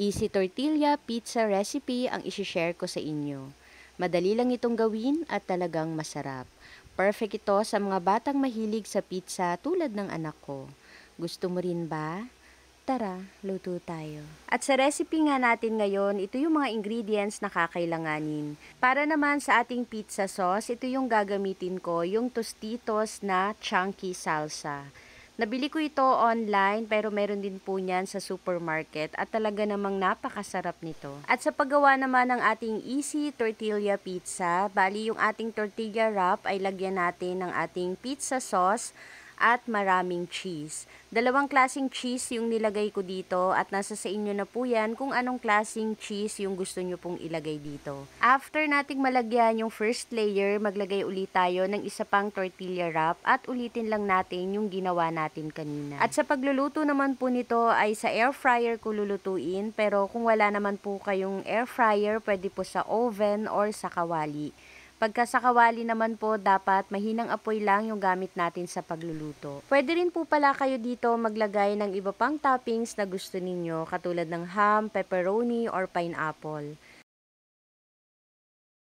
Easy tortilla pizza recipe ang isi-share ko sa inyo. Madali lang itong gawin at talagang masarap. Perfect ito sa mga batang mahilig sa pizza tulad ng anak ko. Gusto mo rin ba? Tara, luto tayo. At sa recipe nga natin ngayon, ito yung mga ingredients na kakailanganin. Para naman sa ating pizza sauce, ito yung gagamitin ko, yung Tostitos na chunky salsa. Nabili ko ito online pero meron din po niyan sa supermarket at talaga namang napakasarap nito. At sa paggawa naman ng ating easy tortilla pizza, bali yung ating tortilla wrap ay lagyan natin ng ating pizza sauce at maraming cheese. Dalawang klaseng cheese yung nilagay ko dito at nasa sa inyo na po yan kung anong klaseng cheese yung gusto nyo pong ilagay dito. After nating malagyan yung first layer, maglagay ulit tayo ng isa pang tortilla wrap at ulitin lang natin yung ginawa natin kanina. At sa pagluluto naman po nito ay sa air fryer ko lulutuin, pero kung wala naman po kayong air fryer, pwede po sa oven or sa kawali. Pagka sa kawali naman po, dapat mahinang apoy lang yung gamit natin sa pagluluto. Pwede rin po pala kayo dito maglagay ng iba pang toppings na gusto ninyo, katulad ng ham, pepperoni, or pineapple.